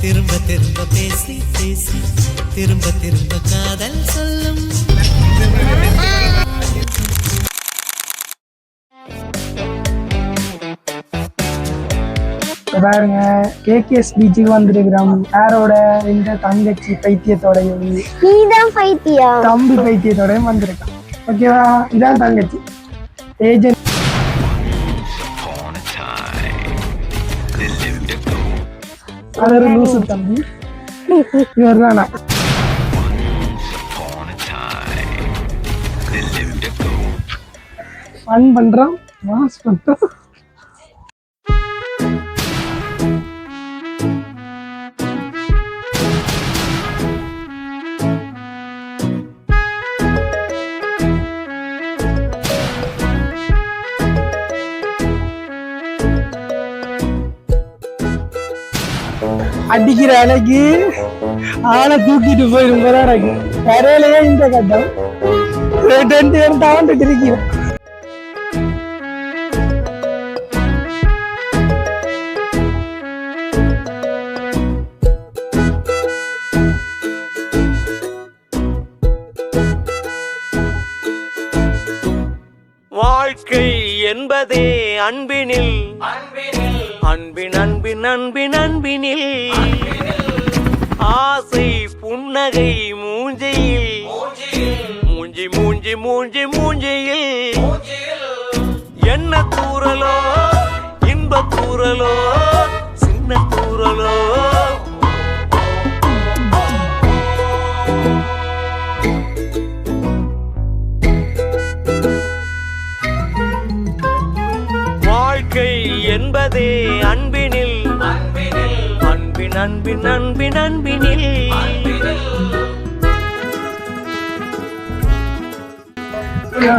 திரும்ப திரும்ப பேசி பேசி திரும்ப திரும்ப காதல் சொல்லும். பாருங்க கேகேஎஸ் பீச்சுக்கு வந்திருக்கிறோம். யாரோட? இந்த தங்கச்சி பைத்தியத்தோடையும் தம்பி பைத்தியத்தோடையும் வந்திருக்கான். ஓகேவா? இதான் தங்கச்சி ஏஜென்ட். அது ஒரு லூசு தம்பி. இவர் தானா? ஃபன் பண்றான், மாஸ் பண்றான். அடிக்கிற அலைக்கு ஆளை தூக்கிட்டு போயிடும் போல எனக்கு. கரையிலேயே இந்த கட்டம் 2 பேரும் தாண்டிட்டு இருக்கிறேன். வாழ்க்கை என்பதே அன்பினில் அன்பின் அன்பின் அன்பின் அன்பினில் ஆசை புன்னகை மூஞ்சையில் மூஞ்சி மூஞ்சி மூஞ்சி மூஞ்சியில் என்ன தூரலோ இன்ப தூரலோ சின்ன தூரலோ வாழ்க்கை என்பதே அன்பினில் அன்பின் அன்பின் அன்பின் அன்பினில்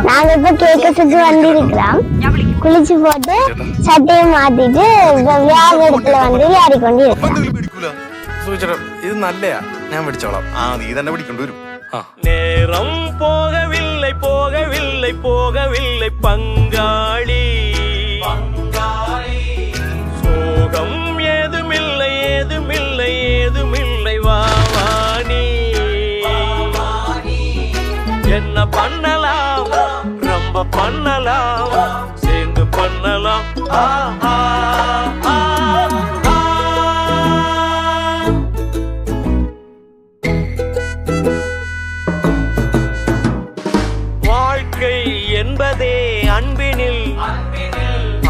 நாங்க இப்ப கேக்கஸுக்கு வந்திருக்கிறோம். குளிச்சு போட்டு சட்டையை மாத்திட்டு வியாழ இடத்துல வந்து விளையாடி கொண்டு இது நல்லயா? ഞാൻ പിടിച്ചോളാം. നീ തന്നെ പിടിക്കേണ്ടി വരും. நேரம் போகவில்லை போகவில்லை போகவில்லை பங்காளி சோகம் ஏதுமில்லை ஏதுமில்லை ஏதுமில்லை வாவானி என்ன பண்ணலாம் ரொம்ப பண்ணலாம் சேர்ந்து பண்ணலாம் வாழ்க்கை என்பதே அன்பினில்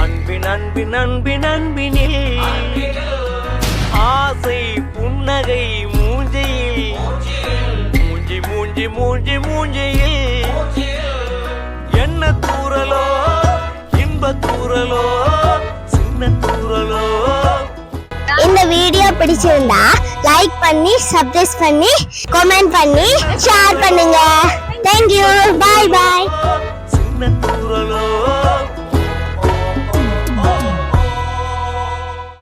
அன்பின் அன்பின் அன்பின் அன்பினில் ஆசை புன்னகை மூஞ்சியில் மூஞ்சி மூஞ்சி மூஞ்சி மூஞ்சியில் என்ன தூரலோ இன்ப தூரலோ சின்ன தூரலோ. இந்த வீடியோ பிடிச்சிருந்தா லைக் பண்ணி, சப்ஸ்கிரைப் பண்ணி, கமெண்ட் பண்ணி, ஷேர் பண்ணி